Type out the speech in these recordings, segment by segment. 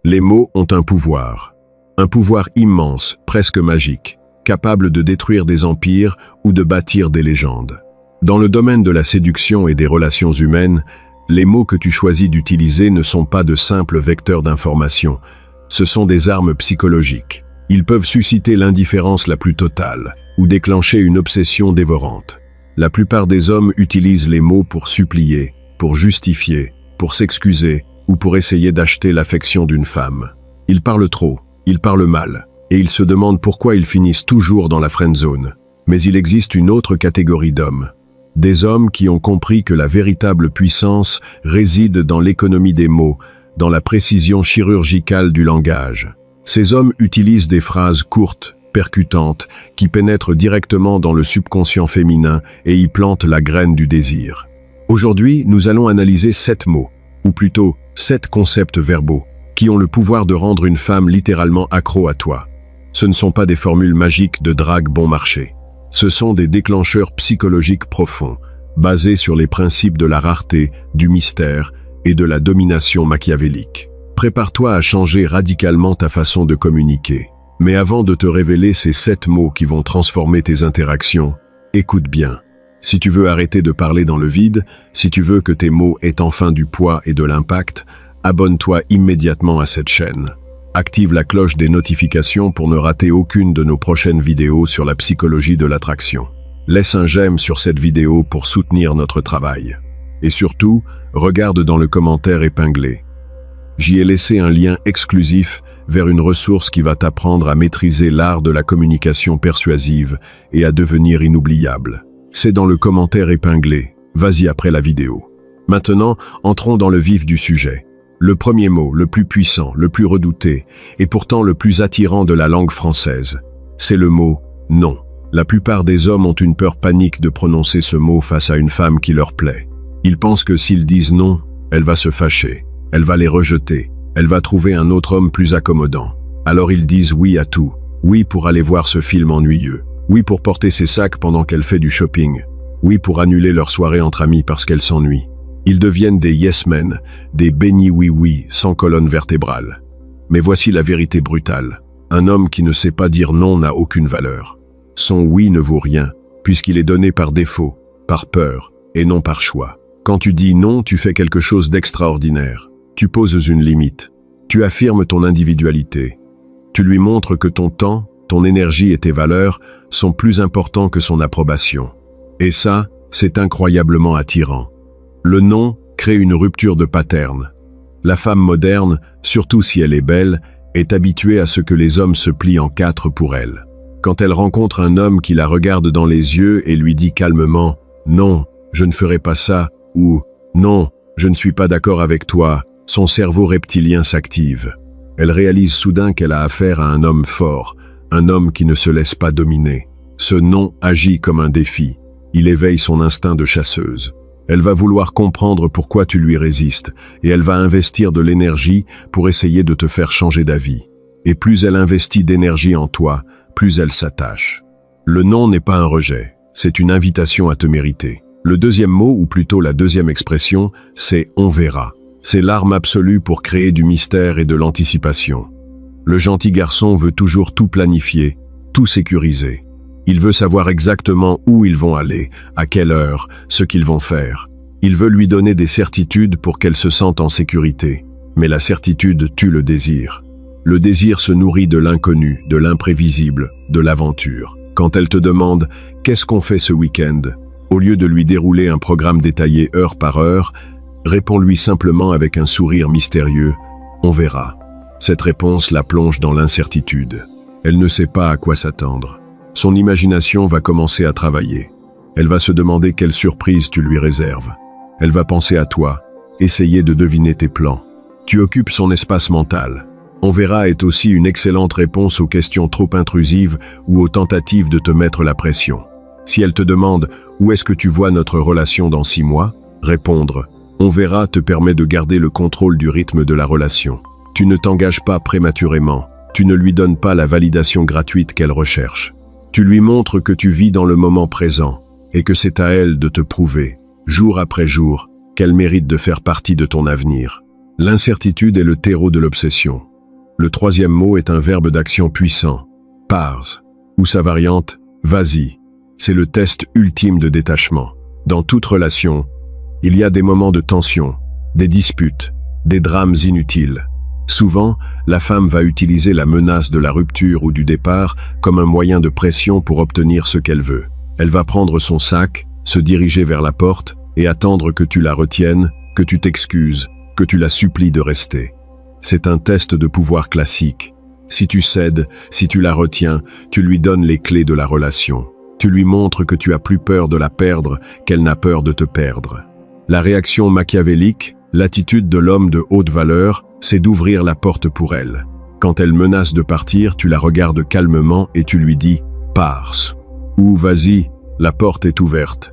Les mots ont un pouvoir immense, presque magique, capable de détruire des empires ou de bâtir des légendes. Dans le domaine de la séduction et des relations humaines, les mots que tu choisis d'utiliser ne sont pas de simples vecteurs d'information, ce sont des armes psychologiques. Ils peuvent susciter l'indifférence la plus totale ou déclencher une obsession dévorante. La plupart des hommes utilisent les mots pour supplier, pour justifier, pour s'excuser ou pour essayer d'acheter l'affection d'une femme. Ils parlent trop, ils parlent mal, et ils se demandent pourquoi ils finissent toujours dans la friend zone. Mais il existe une autre catégorie d'hommes. Des hommes qui ont compris que la véritable puissance réside dans l'économie des mots, dans la précision chirurgicale du langage. Ces hommes utilisent des phrases courtes, percutantes, qui pénètrent directement dans le subconscient féminin et y plantent la graine du désir. Aujourd'hui, nous allons analyser 7 mots, ou plutôt 7 concepts verbaux, qui ont le pouvoir de rendre une femme littéralement accro à toi. Ce ne sont pas des formules magiques de drague bon marché. Ce sont des déclencheurs psychologiques profonds, basés sur les principes de la rareté, du mystère et de la domination machiavélique. Prépare-toi à changer radicalement ta façon de communiquer. Mais avant de te révéler ces 7 mots qui vont transformer tes interactions, écoute bien. Si tu veux arrêter de parler dans le vide, si tu veux que tes mots aient enfin du poids et de l'impact, abonne-toi immédiatement à cette chaîne. Active la cloche des notifications pour ne rater aucune de nos prochaines vidéos sur la psychologie de l'attraction. Laisse un j'aime sur cette vidéo pour soutenir notre travail. Et surtout, regarde dans le commentaire épinglé. J'y ai laissé un lien exclusif vers une ressource qui va t'apprendre à maîtriser l'art de la communication persuasive et à devenir inoubliable. C'est dans le commentaire épinglé. Vas-y après la vidéo. Maintenant, entrons dans le vif du sujet. Le premier mot, le plus puissant, le plus redouté, et pourtant le plus attirant de la langue française, c'est le mot « non ». La plupart des hommes ont une peur panique de prononcer ce mot face à une femme qui leur plaît. Ils pensent que s'ils disent non, elle va se fâcher, elle va les rejeter, elle va trouver un autre homme plus accommodant. Alors ils disent oui à tout, oui pour aller voir ce film ennuyeux, oui pour porter ses sacs pendant qu'elle fait du shopping, oui pour annuler leur soirée entre amis parce qu'elle s'ennuie. Ils deviennent des yes men, des bénis oui-oui sans colonne vertébrale. Mais voici la vérité brutale. Un homme qui ne sait pas dire non n'a aucune valeur. Son oui ne vaut rien, puisqu'il est donné par défaut, par peur, et non par choix. Quand tu dis non, tu fais quelque chose d'extraordinaire. Tu poses une limite. Tu affirmes ton individualité. Tu lui montres que ton temps, ton énergie et tes valeurs sont plus importants que son approbation. Et ça, c'est incroyablement attirant. Le non crée une rupture de pattern. La femme moderne, surtout si elle est belle, est habituée à ce que les hommes se plient en 4 pour elle. Quand elle rencontre un homme qui la regarde dans les yeux et lui dit calmement « Non, je ne ferai pas ça » ou « Non, je ne suis pas d'accord avec toi », son cerveau reptilien s'active. Elle réalise soudain qu'elle a affaire à un homme fort, un homme qui ne se laisse pas dominer. Ce non agit comme un défi. Il éveille son instinct de chasseuse. Elle va vouloir comprendre pourquoi tu lui résistes, et elle va investir de l'énergie pour essayer de te faire changer d'avis. Et plus elle investit d'énergie en toi, plus elle s'attache. Le non n'est pas un rejet, c'est une invitation à te mériter. Le deuxième mot, ou plutôt la deuxième expression, c'est « on verra ». C'est l'arme absolue pour créer du mystère et de l'anticipation. Le gentil garçon veut toujours tout planifier, tout sécuriser. Il veut savoir exactement où ils vont aller, à quelle heure, ce qu'ils vont faire. Il veut lui donner des certitudes pour qu'elle se sente en sécurité. Mais la certitude tue le désir. Le désir se nourrit de l'inconnu, de l'imprévisible, de l'aventure. Quand elle te demande « Qu'est-ce qu'on fait ce week-end ?» Au lieu de lui dérouler un programme détaillé heure par heure, réponds-lui simplement avec un sourire mystérieux « On verra ». Cette réponse la plonge dans l'incertitude. Elle ne sait pas à quoi s'attendre. Son imagination va commencer à travailler. Elle va se demander quelle surprise tu lui réserves. Elle va penser à toi, essayer de deviner tes plans. Tu occupes son espace mental. On verra est aussi une excellente réponse aux questions trop intrusives ou aux tentatives de te mettre la pression. Si elle te demande « Où est-ce que tu vois notre relation dans 6 mois ?» Répondre « On verra » te permet de garder le contrôle du rythme de la relation. Tu ne t'engages pas prématurément. Tu ne lui donnes pas la validation gratuite qu'elle recherche. Tu lui montres que tu vis dans le moment présent et que c'est à elle de te prouver, jour après jour, qu'elle mérite de faire partie de ton avenir. L'incertitude est le terreau de l'obsession. Le troisième mot est un verbe d'action puissant, pars, ou sa variante, vas-y. C'est le test ultime de détachement. Dans toute relation, il y a des moments de tension, des disputes, des drames inutiles. Souvent, la femme va utiliser la menace de la rupture ou du départ comme un moyen de pression pour obtenir ce qu'elle veut. Elle va prendre son sac, se diriger vers la porte et attendre que tu la retiennes, que tu t'excuses, que tu la supplies de rester. C'est un test de pouvoir classique. Si tu cèdes, si tu la retiens, tu lui donnes les clés de la relation. Tu lui montres que tu as plus peur de la perdre qu'elle n'a peur de te perdre. La réaction machiavélique, l'attitude de l'homme de haute valeur, c'est d'ouvrir la porte pour elle. Quand elle menace de partir, tu la regardes calmement et tu lui dis « pars » ou « vas-y, la porte est ouverte ».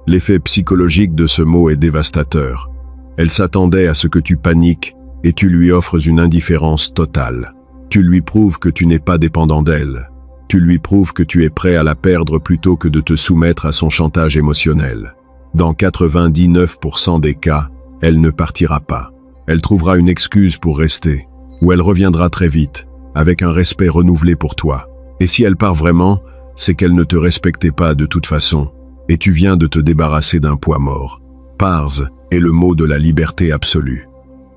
L'effet psychologique de ce mot est dévastateur. Elle s'attendait à ce que tu paniques et tu lui offres une indifférence totale. Tu lui prouves que tu n'es pas dépendant d'elle. Tu lui prouves que tu es prêt à la perdre plutôt que de te soumettre à son chantage émotionnel. Dans 99% des cas, elle ne partira pas. Elle trouvera une excuse pour rester, ou elle reviendra très vite, avec un respect renouvelé pour toi. Et si elle part vraiment, c'est qu'elle ne te respectait pas de toute façon, et tu viens de te débarrasser d'un poids mort. Pars est le mot de la liberté absolue.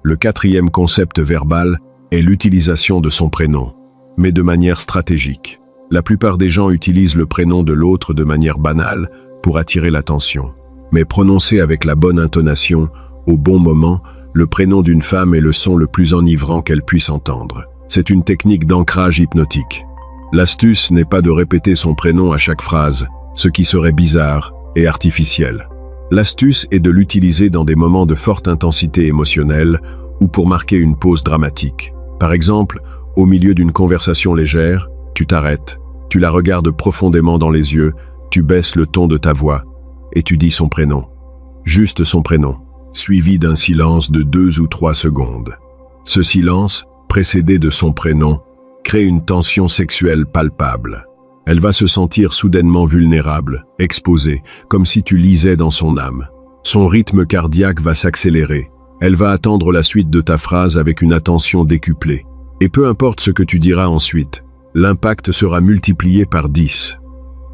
Le quatrième concept verbal est l'utilisation de son prénom, mais de manière stratégique. La plupart des gens utilisent le prénom de l'autre de manière banale pour attirer l'attention. Mais prononcé avec la bonne intonation, au bon moment, le prénom d'une femme est le son le plus enivrant qu'elle puisse entendre. C'est une technique d'ancrage hypnotique. L'astuce n'est pas de répéter son prénom à chaque phrase, ce qui serait bizarre et artificiel. L'astuce est de l'utiliser dans des moments de forte intensité émotionnelle ou pour marquer une pause dramatique. Par exemple, au milieu d'une conversation légère, tu t'arrêtes, tu la regardes profondément dans les yeux, tu baisses le ton de ta voix et tu dis son prénom. Juste son prénom, suivi d'un silence de 2 ou 3 secondes. Ce silence, précédé de son prénom, crée une tension sexuelle palpable. Elle va se sentir soudainement vulnérable, exposée, comme si tu lisais dans son âme. Son rythme cardiaque va s'accélérer. Elle va attendre la suite de ta phrase avec une attention décuplée. Et peu importe ce que tu diras ensuite, l'impact sera multiplié par 10.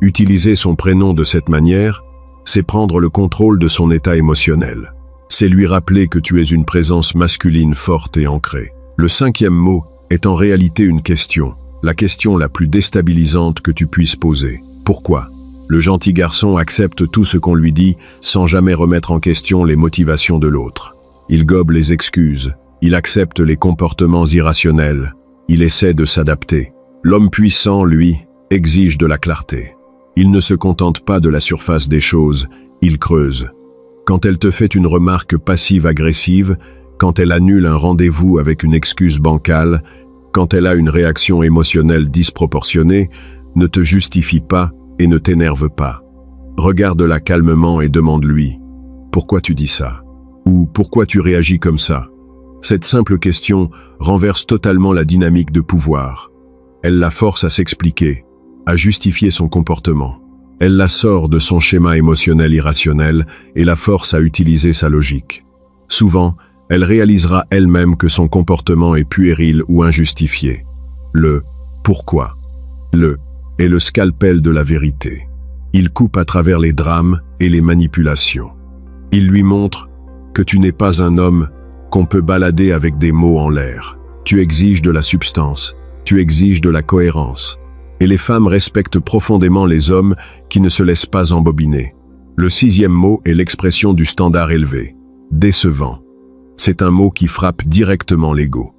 Utiliser son prénom de cette manière, c'est prendre le contrôle de son état émotionnel. C'est lui rappeler que tu es une présence masculine forte et ancrée. Le cinquième mot est en réalité une question, la question la plus déstabilisante que tu puisses poser. Pourquoi ? Le gentil garçon accepte tout ce qu'on lui dit sans jamais remettre en question les motivations de l'autre. Il gobe les excuses, il accepte les comportements irrationnels, il essaie de s'adapter. L'homme puissant, lui, exige de la clarté. Il ne se contente pas de la surface des choses, il creuse. Quand elle te fait une remarque passive-agressive, quand elle annule un rendez-vous avec une excuse bancale, quand elle a une réaction émotionnelle disproportionnée, ne te justifie pas et ne t'énerve pas. Regarde-la calmement et demande-lui « Pourquoi tu dis ça ?» ou « Pourquoi tu réagis comme ça ?» Cette simple question renverse totalement la dynamique de pouvoir. Elle la force à s'expliquer, à justifier son comportement. Elle la sort de son schéma émotionnel irrationnel et la force à utiliser sa logique. Souvent, elle réalisera elle-même que son comportement est puéril ou injustifié. Le « pourquoi » est le scalpel de la vérité. Il coupe à travers les drames et les manipulations. Il lui montre que tu n'es pas un homme qu'on peut balader avec des mots en l'air. Tu exiges de la substance, tu exiges de la cohérence. Et les femmes respectent profondément les hommes qui ne se laissent pas embobiner. Le sixième mot est l'expression du standard élevé. Décevant. C'est un mot qui frappe directement l'ego.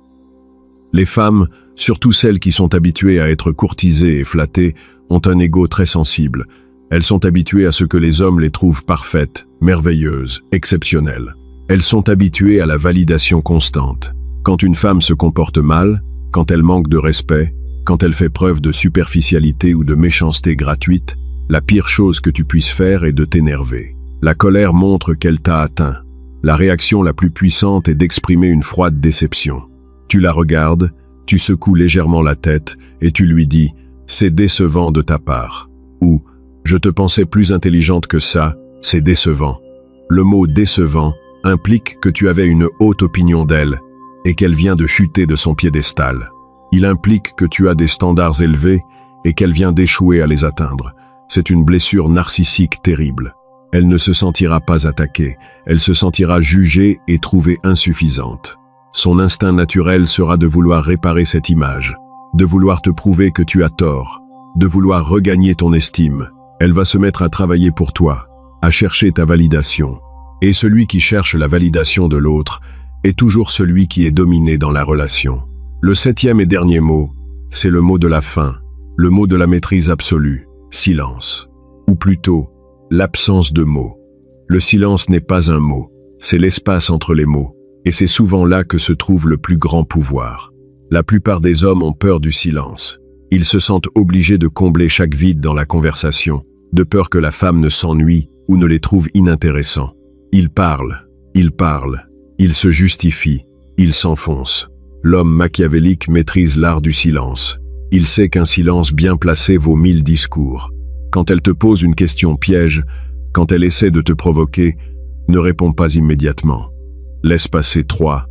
Les femmes, surtout celles qui sont habituées à être courtisées et flattées, ont un ego très sensible. Elles sont habituées à ce que les hommes les trouvent parfaites, merveilleuses, exceptionnelles. Elles sont habituées à la validation constante. Quand une femme se comporte mal, quand elle manque de respect, quand elle fait preuve de superficialité ou de méchanceté gratuite, la pire chose que tu puisses faire est de t'énerver. La colère montre qu'elle t'a atteint. La réaction la plus puissante est d'exprimer une froide déception. Tu la regardes, tu secoues légèrement la tête et tu lui dis « c'est décevant de ta part » ou « je te pensais plus intelligente que ça, c'est décevant ». Le mot « décevant » implique que tu avais une haute opinion d'elle et qu'elle vient de chuter de son piédestal. Il implique que tu as des standards élevés et qu'elle vient d'échouer à les atteindre. C'est une blessure narcissique terrible. Elle ne se sentira pas attaquée, elle se sentira jugée et trouvée insuffisante. Son instinct naturel sera de vouloir réparer cette image, de vouloir te prouver que tu as tort, de vouloir regagner ton estime. Elle va se mettre à travailler pour toi, à chercher ta validation. Et celui qui cherche la validation de l'autre est toujours celui qui est dominé dans la relation. Le 7e et dernier mot, c'est le mot de la fin, le mot de la maîtrise absolue, silence. Ou plutôt, l'absence de mots. Le silence n'est pas un mot, c'est l'espace entre les mots, et c'est souvent là que se trouve le plus grand pouvoir. La plupart des hommes ont peur du silence. Ils se sentent obligés de combler chaque vide dans la conversation, de peur que la femme ne s'ennuie ou ne les trouve inintéressants. Ils parlent, ils se justifient, ils s'enfoncent. L'homme machiavélique maîtrise l'art du silence. Il sait qu'un silence bien placé vaut 1000 discours. Quand elle te pose une question piège, quand elle essaie de te provoquer, ne réponds pas immédiatement. Laisse passer 3,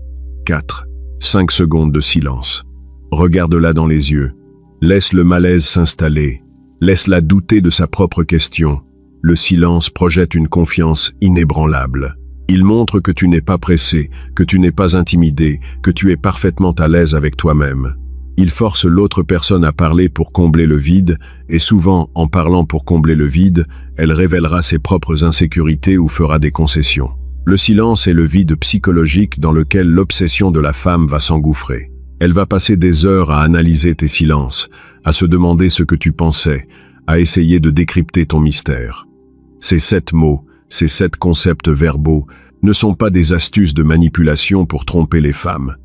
4, 5 secondes de silence. Regarde-la dans les yeux. Laisse le malaise s'installer. Laisse-la douter de sa propre question. Le silence projette une confiance inébranlable. Il montre que tu n'es pas pressé, que tu n'es pas intimidé, que tu es parfaitement à l'aise avec toi-même. Il force l'autre personne à parler pour combler le vide, et souvent, en parlant pour combler le vide, elle révélera ses propres insécurités ou fera des concessions. Le silence est le vide psychologique dans lequel l'obsession de la femme va s'engouffrer. Elle va passer des heures à analyser tes silences, à se demander ce que tu pensais, à essayer de décrypter ton mystère. Ces 7 mots, ces 7 concepts verbaux, ne sont pas des astuces de manipulation pour tromper les femmes.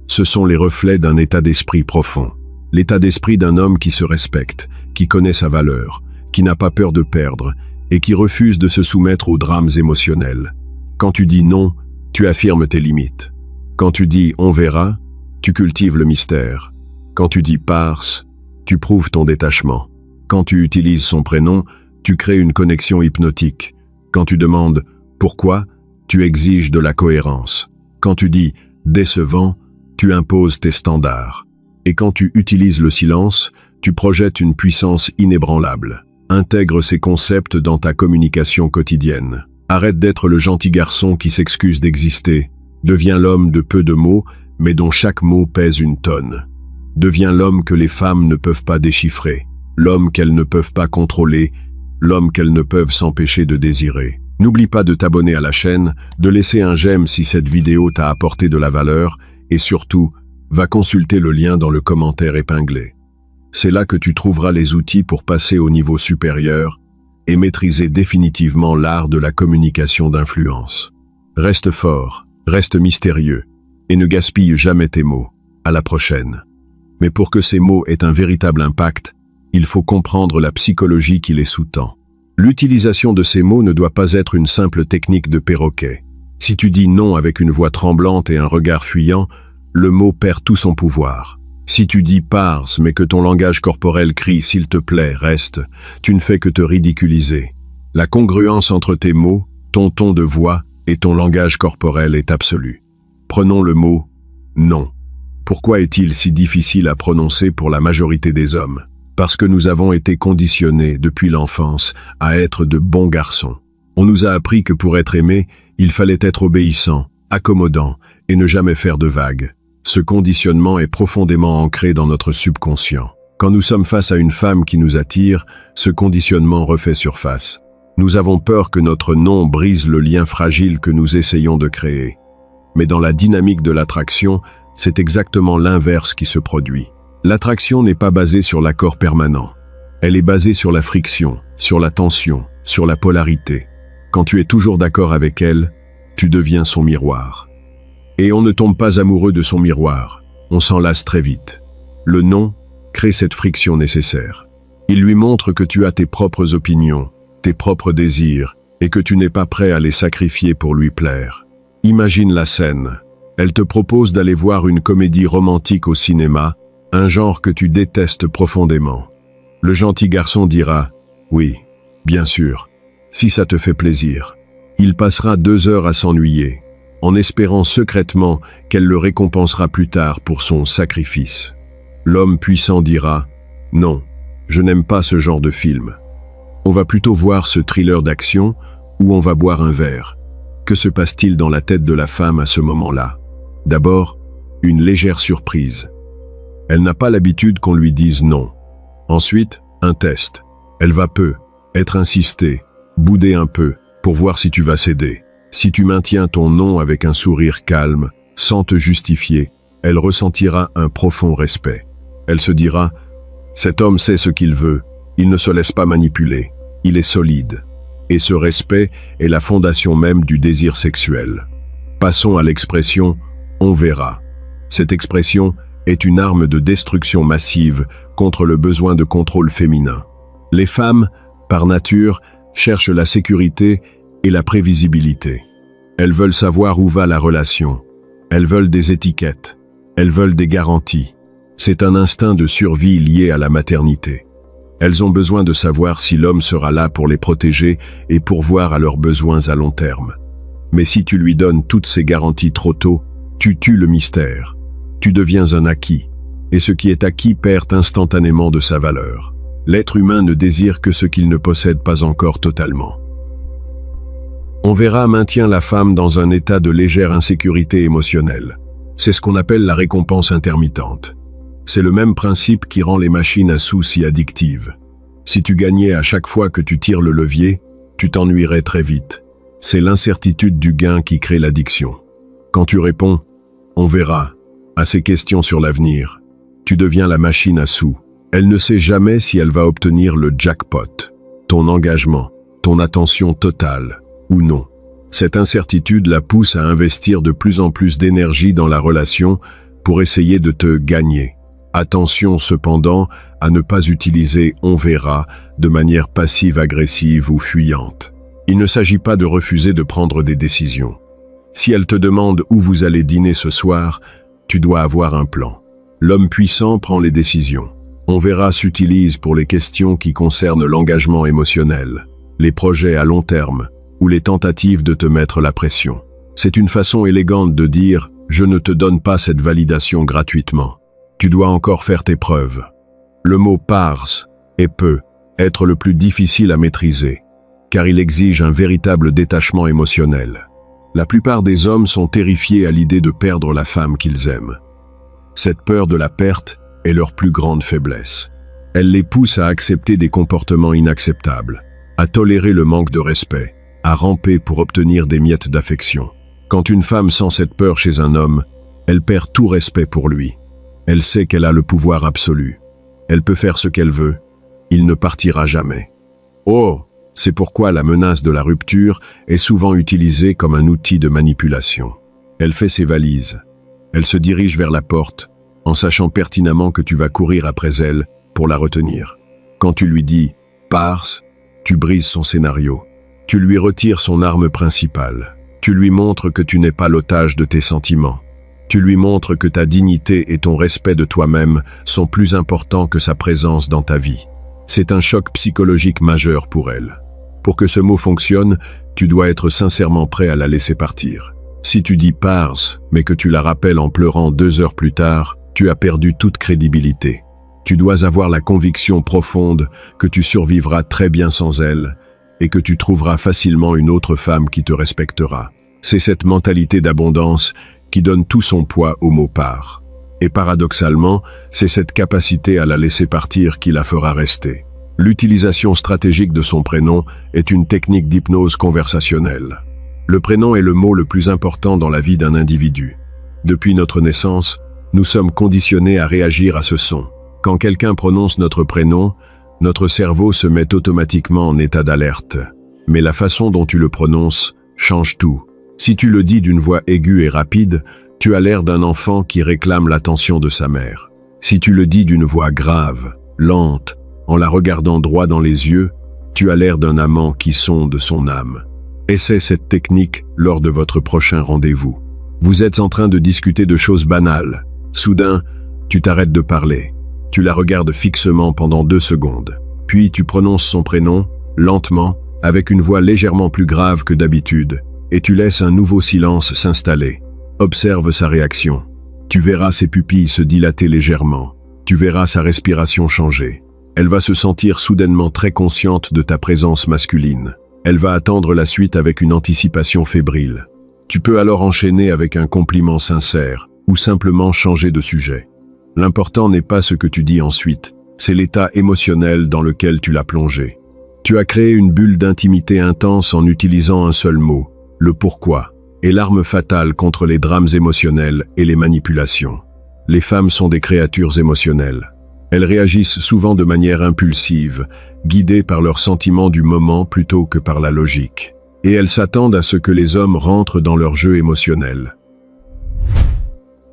Ce sont les reflets d'un état d'esprit profond. L'état d'esprit d'un homme qui se respecte, qui connaît sa valeur, qui n'a pas peur de perdre et qui refuse de se soumettre aux drames émotionnels. Quand tu dis non, tu affirmes tes limites. Quand tu dis on verra, tu cultives le mystère. Quand tu dis parse, tu prouves ton détachement. Quand tu utilises son prénom, tu crées une connexion hypnotique. Quand tu demandes pourquoi, tu exiges de la cohérence. Quand tu dis décevant, tu imposes tes standards. Et quand tu utilises le silence, tu projettes une puissance inébranlable. Intègre ces concepts dans ta communication quotidienne. Arrête d'être le gentil garçon qui s'excuse d'exister. Deviens l'homme de peu de mots, mais dont chaque mot pèse une tonne. Deviens l'homme que les femmes ne peuvent pas déchiffrer, l'homme qu'elles ne peuvent pas contrôler, l'homme qu'elles ne peuvent s'empêcher de désirer. N'oublie pas de t'abonner à la chaîne, de laisser un j'aime si cette vidéo t'a apporté de la valeur, et surtout, va consulter le lien dans le commentaire épinglé. C'est là que tu trouveras les outils pour passer au niveau supérieur et maîtriser définitivement l'art de la communication d'influence. Reste fort, reste mystérieux, et ne gaspille jamais tes mots. À la prochaine. Mais pour que ces mots aient un véritable impact, il faut comprendre la psychologie qui les sous-tend. L'utilisation de ces mots ne doit pas être une simple technique de perroquet. Si tu dis non avec une voix tremblante et un regard fuyant, le mot perd tout son pouvoir. Si tu dis parse mais que ton langage corporel crie « s'il te plaît, reste », tu ne fais que te ridiculiser. La congruence entre tes mots, ton ton de voix et ton langage corporel est absolue. Prenons le mot « non ». Pourquoi est-il si difficile à prononcer pour la majorité des hommes? Parce que nous avons été conditionnés depuis l'enfance à être de bons garçons. On nous a appris que pour être aimé, il fallait être obéissant, accommodant et ne jamais faire de vagues. Ce conditionnement est profondément ancré dans notre subconscient. Quand nous sommes face à une femme qui nous attire, ce conditionnement refait surface. Nous avons peur que notre non brise le lien fragile que nous essayons de créer. Mais dans la dynamique de l'attraction, c'est exactement l'inverse qui se produit. L'attraction n'est pas basée sur l'accord permanent. Elle est basée sur la friction, sur la tension, sur la polarité. Quand tu es toujours d'accord avec elle, tu deviens son miroir. Et on ne tombe pas amoureux de son miroir, on s'en lasse très vite. Le non crée cette friction nécessaire. Il lui montre que tu as tes propres opinions, tes propres désirs, et que tu n'es pas prêt à les sacrifier pour lui plaire. Imagine la scène. Elle te propose d'aller voir une comédie romantique au cinéma, un genre que tu détestes profondément. Le gentil garçon dira « oui, bien sûr, si ça te fait plaisir ». Il passera 2 heures à s'ennuyer, en espérant secrètement qu'elle le récompensera plus tard pour son sacrifice. L'homme puissant dira « Non, je n'aime pas ce genre de film. On va plutôt voir ce thriller d'action où on va boire un verre. » Que se passe-t-il dans la tête de la femme à ce moment-là? D'abord, une légère surprise. Elle n'a pas l'habitude qu'on lui dise non. Ensuite, un test. Elle va être insistée, bouder un peu, pour voir si tu vas céder. Si tu maintiens ton non avec un sourire calme, sans te justifier, elle ressentira un profond respect. Elle se dira « Cet homme sait ce qu'il veut, il ne se laisse pas manipuler, il est solide. » Et ce respect est la fondation même du désir sexuel. Passons à l'expression « on verra ». Cette expression est une arme de destruction massive contre le besoin de contrôle féminin. Les femmes, par nature, cherchent la sécurité et la prévisibilité. Elles veulent savoir où va la relation. Elles veulent des étiquettes. Elles veulent des garanties. C'est un instinct de survie lié à la maternité. Elles ont besoin de savoir si l'homme sera là pour les protéger et pourvoir à leurs besoins à long terme. Mais si tu lui donnes toutes ces garanties trop tôt, tu tues le mystère. Tu deviens un acquis. Et ce qui est acquis perd instantanément de sa valeur. L'être humain ne désire que ce qu'il ne possède pas encore totalement. On verra maintient la femme dans un état de légère insécurité émotionnelle. C'est ce qu'on appelle la récompense intermittente. C'est le même principe qui rend les machines à sous si addictives. Si tu gagnais à chaque fois que tu tires le levier, tu t'ennuierais très vite. C'est l'incertitude du gain qui crée l'addiction. Quand tu réponds « on verra » à ces questions sur l'avenir, tu deviens la machine à sous. Elle ne sait jamais si elle va obtenir le jackpot, ton engagement, ton attention totale, ou non. Cette incertitude la pousse à investir de plus en plus d'énergie dans la relation pour essayer de te gagner. Attention cependant à ne pas utiliser « on verra » de manière passive-agressive ou fuyante. Il ne s'agit pas de refuser de prendre des décisions. Si elle te demande où vous allez dîner ce soir, tu dois avoir un plan. L'homme puissant prend les décisions. On verra s'utilise pour les questions qui concernent l'engagement émotionnel, les projets à long terme ou les tentatives de te mettre la pression. C'est une façon élégante de dire « je ne te donne pas cette validation gratuitement. Tu dois encore faire tes preuves. » Le mot « parse » peut être le plus difficile à maîtriser, car il exige un véritable détachement émotionnel. La plupart des hommes sont terrifiés à l'idée de perdre la femme qu'ils aiment. Cette peur de la perte est leur plus grande faiblesse. Elle les pousse à accepter des comportements inacceptables, à tolérer le manque de respect, à ramper pour obtenir des miettes d'affection. Quand une femme sent cette peur chez un homme, elle perd tout respect pour lui. Elle sait qu'elle a le pouvoir absolu. Elle peut faire ce qu'elle veut. Il ne partira jamais. Oh, c'est pourquoi la menace de la rupture est souvent utilisée comme un outil de manipulation. Elle fait ses valises. Elle se dirige vers la porte, en sachant pertinemment que tu vas courir après elle pour la retenir. Quand tu lui dis « pars », tu brises son scénario. Tu lui retires son arme principale. Tu lui montres que tu n'es pas l'otage de tes sentiments. Tu lui montres que ta dignité et ton respect de toi-même sont plus importants que sa présence dans ta vie. C'est un choc psychologique majeur pour elle. Pour que ce mot fonctionne, tu dois être sincèrement prêt à la laisser partir. Si tu dis « pars », mais que tu la rappelles en pleurant 2 heures plus tard, tu as perdu toute crédibilité. Tu dois avoir la conviction profonde que tu survivras très bien sans elle et que tu trouveras facilement une autre femme qui te respectera. C'est cette mentalité d'abondance qui donne tout son poids au mot « part ». Et paradoxalement, c'est cette capacité à la laisser partir qui la fera rester. L'utilisation stratégique de son prénom est une technique d'hypnose conversationnelle. Le prénom est le mot le plus important dans la vie d'un individu. Depuis notre naissance, nous sommes conditionnés à réagir à ce son. Quand quelqu'un prononce notre prénom, notre cerveau se met automatiquement en état d'alerte. Mais la façon dont tu le prononces change tout. Si tu le dis d'une voix aiguë et rapide, tu as l'air d'un enfant qui réclame l'attention de sa mère. Si tu le dis d'une voix grave, lente, en la regardant droit dans les yeux, tu as l'air d'un amant qui sonde son âme. Essaie cette technique lors de votre prochain rendez-vous. Vous êtes en train de discuter de choses banales. Soudain, tu t'arrêtes de parler. Tu la regardes fixement pendant 2 secondes. Puis tu prononces son prénom, lentement, avec une voix légèrement plus grave que d'habitude, et tu laisses un nouveau silence s'installer. Observe sa réaction. Tu verras ses pupilles se dilater légèrement. Tu verras sa respiration changer. Elle va se sentir soudainement très consciente de ta présence masculine. Elle va attendre la suite avec une anticipation fébrile. Tu peux alors enchaîner avec un compliment sincère ou simplement changer de sujet. L'important n'est pas ce que tu dis ensuite, c'est l'état émotionnel dans lequel tu l'as plongé. Tu as créé une bulle d'intimité intense en utilisant un seul mot, le pourquoi, et l'arme fatale contre les drames émotionnels et les manipulations. Les femmes sont des créatures émotionnelles. Elles réagissent souvent de manière impulsive, guidées par leurs sentiments du moment plutôt que par la logique. Et elles s'attendent à ce que les hommes rentrent dans leur jeu émotionnel.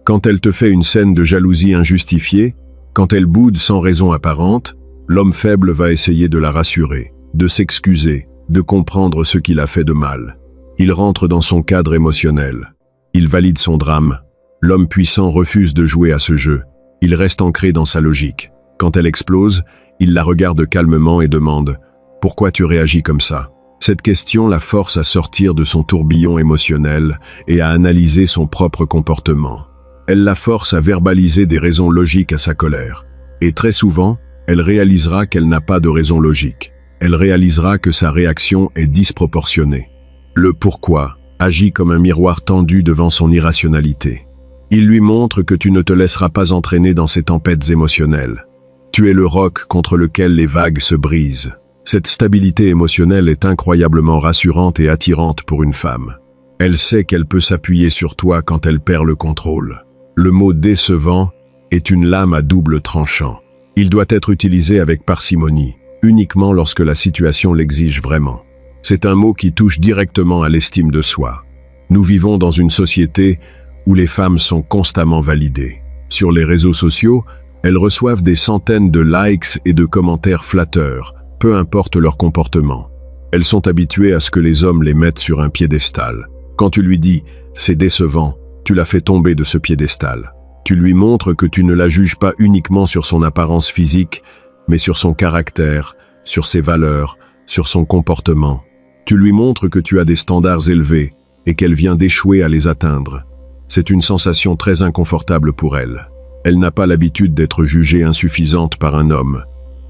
Quand elle te fait une scène de jalousie injustifiée, quand elle boude sans raison apparente, l'homme faible va essayer de la rassurer, de s'excuser, de comprendre ce qu'il a fait de mal. Il rentre dans son cadre émotionnel. Il valide son drame. L'homme puissant refuse de jouer à ce jeu. Il reste ancré dans sa logique. Quand elle explose, il la regarde calmement et demande « Pourquoi tu réagis comme ça ?» Cette question la force à sortir de son tourbillon émotionnel et à analyser son propre comportement. Elle la force à verbaliser des raisons logiques à sa colère. Et très souvent, elle réalisera qu'elle n'a pas de raison logique. Elle réalisera que sa réaction est disproportionnée. Le pourquoi agit comme un miroir tendu devant son irrationalité. Il lui montre que tu ne te laisseras pas entraîner dans ces tempêtes émotionnelles. Tu es le roc contre lequel les vagues se brisent. Cette stabilité émotionnelle est incroyablement rassurante et attirante pour une femme. Elle sait qu'elle peut s'appuyer sur toi quand elle perd le contrôle. Le mot « décevant » est une lame à double tranchant. Il doit être utilisé avec parcimonie, uniquement lorsque la situation l'exige vraiment. C'est un mot qui touche directement à l'estime de soi. Nous vivons dans une société où les femmes sont constamment validées. Sur les réseaux sociaux, elles reçoivent des centaines de likes et de commentaires flatteurs, peu importe leur comportement. Elles sont habituées à ce que les hommes les mettent sur un piédestal. Quand tu lui dis « c'est décevant », tu la fais tomber de ce piédestal. Tu lui montres que tu ne la juges pas uniquement sur son apparence physique, mais sur son caractère, sur ses valeurs, sur son comportement. Tu lui montres que tu as des standards élevés et qu'elle vient d'échouer à les atteindre. C'est une sensation très inconfortable pour elle. Elle n'a pas l'habitude d'être jugée insuffisante par un homme.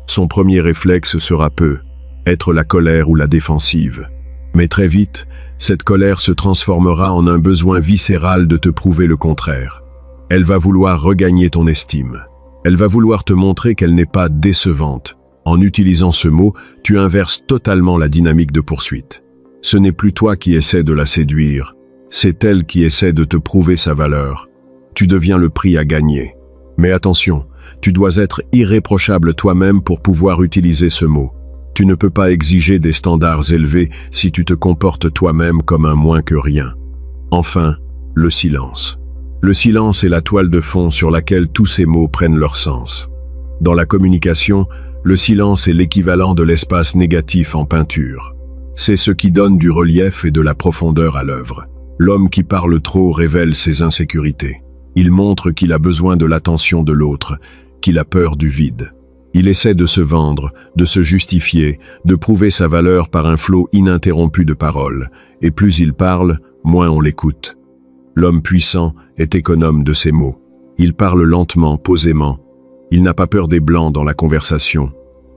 Son premier réflexe sera être la colère ou la défensive. Mais très vite, cette colère se transformera en un besoin viscéral de te prouver le contraire. Elle va vouloir regagner ton estime. Elle va vouloir te montrer qu'elle n'est pas décevante. En utilisant ce mot, tu inverses totalement la dynamique de poursuite. Ce n'est plus toi qui essaies de la séduire, c'est elle qui essaie de te prouver sa valeur. Tu deviens le prix à gagner. Mais attention, tu dois être irréprochable toi-même pour pouvoir utiliser ce mot. Tu ne peux pas exiger des standards élevés si tu te comportes toi-même comme un moins que rien. Enfin, le silence. Le silence est la toile de fond sur laquelle tous ces mots prennent leur sens. Dans la communication, le silence est l'équivalent de l'espace négatif en peinture. C'est ce qui donne du relief et de la profondeur à l'œuvre. L'homme qui parle trop révèle ses insécurités. Il montre qu'il a besoin de l'attention de l'autre, qu'il a peur du vide. Il essaie de se vendre, de se justifier, de prouver sa valeur par un flot ininterrompu de paroles. Et plus il parle, moins on l'écoute. L'homme puissant est économe de ses mots. Il parle lentement, posément. Il n'a pas peur des blancs dans la conversation.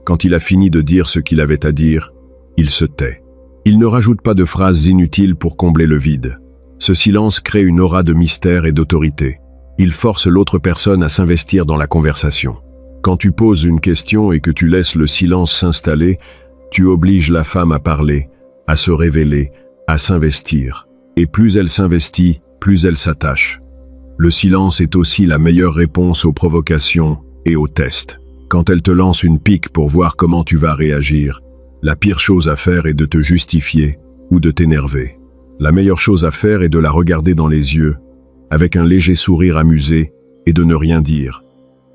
Quand il a fini de dire ce qu'il avait à dire, il se tait. Il ne rajoute pas de phrases inutiles pour combler le vide. Ce silence crée une aura de mystère et d'autorité. Il force l'autre personne à s'investir dans la conversation. Quand tu poses une question et que tu laisses le silence s'installer, tu obliges la femme à parler, à se révéler, à s'investir. Et plus elle s'investit, plus elle s'attache. Le silence est aussi la meilleure réponse aux provocations et aux tests. Quand elle te lance une pique pour voir comment tu vas réagir, la pire chose à faire est de te justifier ou de t'énerver. La meilleure chose à faire est de la regarder dans les yeux, avec un léger sourire amusé, et de ne rien dire.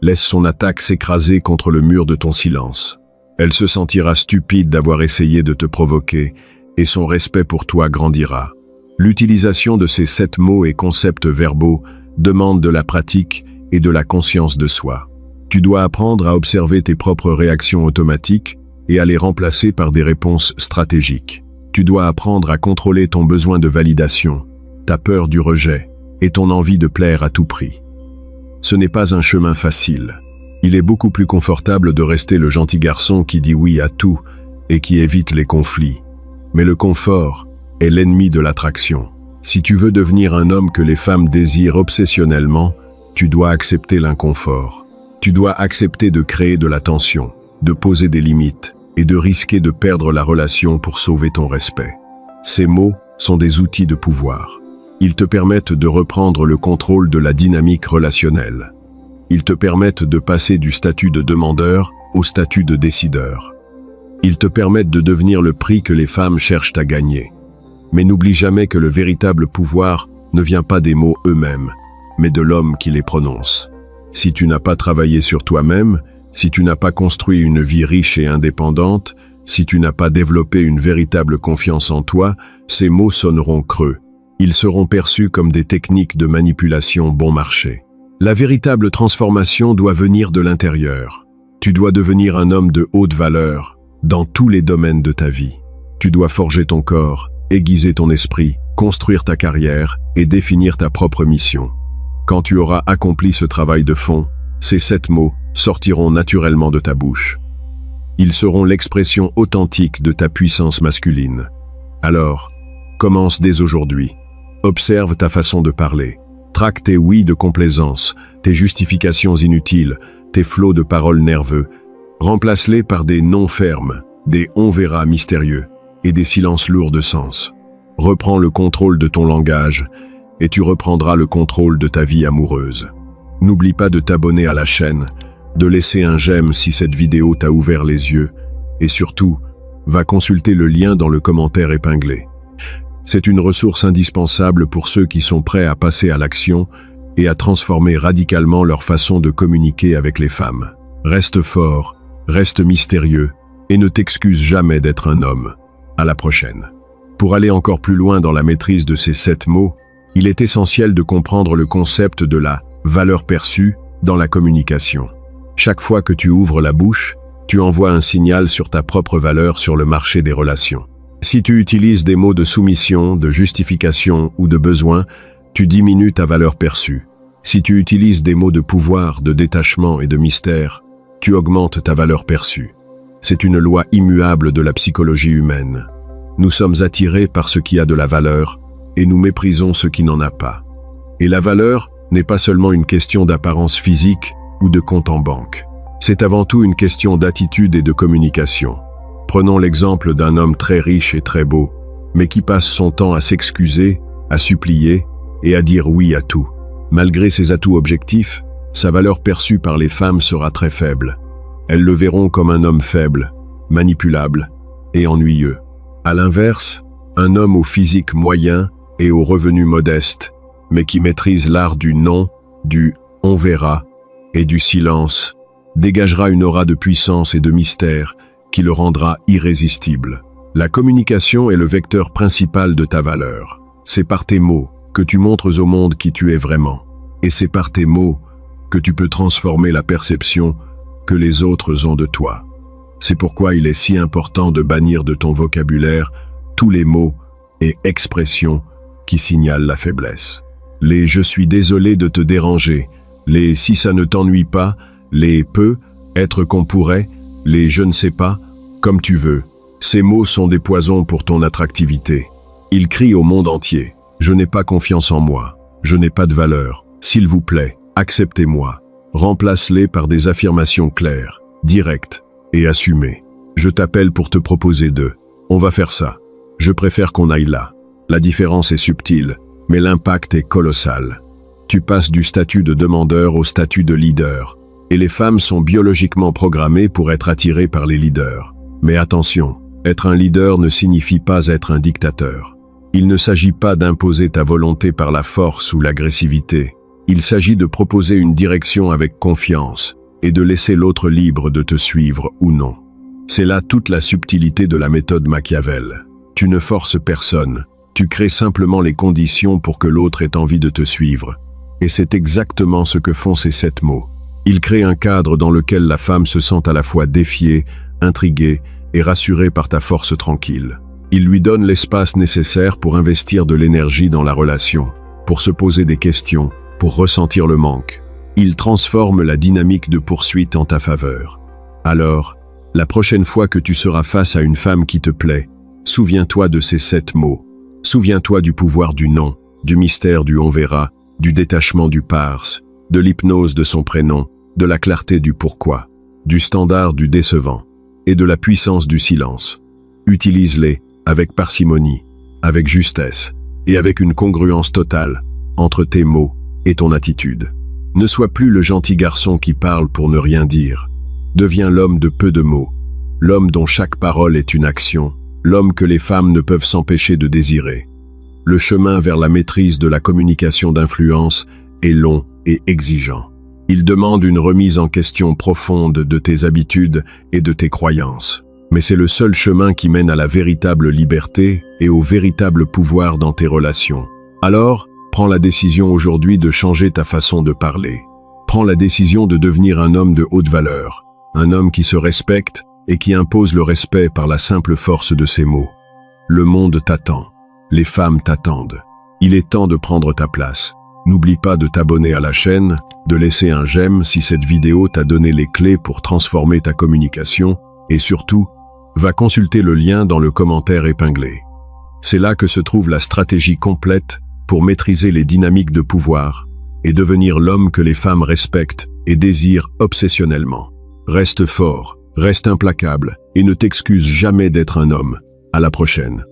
Laisse son attaque s'écraser contre le mur de ton silence. Elle se sentira stupide d'avoir essayé de te provoquer, et son respect pour toi grandira. L'utilisation de ces 7 mots et concepts verbaux demande de la pratique et de la conscience de soi. Tu dois apprendre à observer tes propres réactions automatiques et à les remplacer par des réponses stratégiques. Tu dois apprendre à contrôler ton besoin de validation, ta peur du rejet et ton envie de plaire à tout prix. Ce n'est pas un chemin facile, Il est beaucoup plus confortable de rester le gentil garçon qui dit oui à tout et qui évite les conflits. Mais le confort est l'ennemi de l'attraction. Si tu veux devenir un homme que les femmes désirent obsessionnellement, tu dois accepter l'inconfort. Tu dois accepter de créer de la tension, de poser des limites et de risquer de perdre la relation pour sauver ton respect. Ces mots sont des outils de pouvoir. Ils te permettent de reprendre le contrôle de la dynamique relationnelle. Ils te permettent de passer du statut de demandeur au statut de décideur. Ils te permettent de devenir le prix que les femmes cherchent à gagner. Mais n'oublie jamais que le véritable pouvoir ne vient pas des mots eux-mêmes, mais de l'homme qui les prononce. Si tu n'as pas travaillé sur toi-même, si tu n'as pas construit une vie riche et indépendante, si tu n'as pas développé une véritable confiance en toi, ces mots sonneront creux. Ils seront perçus comme des techniques de manipulation bon marché. La véritable transformation doit venir de l'intérieur. Tu dois devenir un homme de haute valeur dans tous les domaines de ta vie. Tu dois forger ton corps, aiguiser ton esprit, construire ta carrière et définir ta propre mission. Quand tu auras accompli ce travail de fond, ces 7 mots sortiront naturellement de ta bouche. Ils seront l'expression authentique de ta puissance masculine. Alors, commence dès aujourd'hui. Observe ta façon de parler. Traque tes oui de complaisance, tes justifications inutiles, tes flots de paroles nerveux. Remplace-les par des non fermes, des on verra mystérieux et des silences lourds de sens. Reprends le contrôle de ton langage et tu reprendras le contrôle de ta vie amoureuse. N'oublie pas de t'abonner à la chaîne, de laisser un j'aime si cette vidéo t'a ouvert les yeux et surtout, va consulter le lien dans le commentaire épinglé. C'est une ressource indispensable pour ceux qui sont prêts à passer à l'action et à transformer radicalement leur façon de communiquer avec les femmes. Reste fort, reste mystérieux et ne t'excuse jamais d'être un homme. À la prochaine. Pour aller encore plus loin dans la maîtrise de ces 7 mots, il est essentiel de comprendre le concept de la valeur perçue dans la communication. Chaque fois que tu ouvres la bouche, tu envoies un signal sur ta propre valeur sur le marché des relations. Si tu utilises des mots de soumission, de justification ou de besoin, tu diminues ta valeur perçue. Si tu utilises des mots de pouvoir, de détachement et de mystère, tu augmentes ta valeur perçue. C'est une loi immuable de la psychologie humaine. Nous sommes attirés par ce qui a de la valeur et nous méprisons ce qui n'en a pas. Et la valeur n'est pas seulement une question d'apparence physique ou de compte en banque. C'est avant tout une question d'attitude et de communication. Prenons l'exemple d'un homme très riche et très beau, mais qui passe son temps à s'excuser, à supplier et à dire oui à tout. Malgré ses atouts objectifs, sa valeur perçue par les femmes sera très faible. Elles le verront comme un homme faible, manipulable et ennuyeux. À l'inverse, un homme au physique moyen et aux revenus modestes, mais qui maîtrise l'art du non, du on verra et du silence, dégagera une aura de puissance et de mystère qui le rendra irrésistible. La communication est le vecteur principal de ta valeur. C'est par tes mots que tu montres au monde qui tu es vraiment. Et c'est par tes mots que tu peux transformer la perception que les autres ont de toi. C'est pourquoi il est si important de bannir de ton vocabulaire tous les mots et expressions qui signalent la faiblesse. Les « je suis désolé de te déranger », les « si ça ne t'ennuie pas », les « peut »,« être qu'on pourrait », les « je ne sais pas », comme tu veux. Ces mots sont des poisons pour ton attractivité. Ils crient au monde entier « je n'ai pas confiance en moi, je n'ai pas de valeur, s'il vous plaît, acceptez-moi ». Remplace-les par des affirmations claires, directes et assumées. Je t'appelle pour te proposer de « on va faire ça, je préfère qu'on aille là ». La différence est subtile, mais l'impact est colossal. Tu passes du statut de demandeur au statut de leader, et les femmes sont biologiquement programmées pour être attirées par les leaders. Mais attention, être un leader ne signifie pas être un dictateur. Il ne s'agit pas d'imposer ta volonté par la force ou l'agressivité. Il s'agit de proposer une direction avec confiance et de laisser l'autre libre de te suivre ou non. C'est là toute la subtilité de la méthode Machiavel. Tu ne forces personne, tu crées simplement les conditions pour que l'autre ait envie de te suivre. Et c'est exactement ce que font ces 7 mots. Ils créent un cadre dans lequel la femme se sent à la fois défiée, intriguée et rassurée par ta force tranquille. Ils lui donnent l'espace nécessaire pour investir de l'énergie dans la relation, pour se poser des questions, pour ressentir le manque. Il transforme la dynamique de poursuite en ta faveur. Alors, la prochaine fois que tu seras face à une femme qui te plaît, souviens-toi de ces 7 mots. Souviens-toi du pouvoir du non, du mystère du on verra, du détachement du parse, de l'hypnose de son prénom, de la clarté du pourquoi, du standard du décevant et de la puissance du silence. Utilise-les avec parcimonie, avec justesse et avec une congruence totale entre tes mots et ton attitude. Ne sois plus le gentil garçon qui parle pour ne rien dire. Deviens l'homme de peu de mots, l'homme dont chaque parole est une action, l'homme que les femmes ne peuvent s'empêcher de désirer. Le chemin vers la maîtrise de la communication d'influence est long et exigeant. Il demande une remise en question profonde de tes habitudes et de tes croyances. Mais c'est le seul chemin qui mène à la véritable liberté et au véritable pouvoir dans tes relations. Alors, prends la décision aujourd'hui de changer ta façon de parler. Prends la décision de devenir un homme de haute valeur, un homme qui se respecte et qui impose le respect par la simple force de ses mots. Le monde t'attend. Les femmes t'attendent. Il est temps de prendre ta place. N'oublie pas de t'abonner à la chaîne, de laisser un j'aime si cette vidéo t'a donné les clés pour transformer ta communication et surtout, va consulter le lien dans le commentaire épinglé. C'est là que se trouve la stratégie complète pour maîtriser les dynamiques de pouvoir et devenir l'homme que les femmes respectent et désirent obsessionnellement. Reste fort, reste implacable et ne t'excuse jamais d'être un homme. À la prochaine.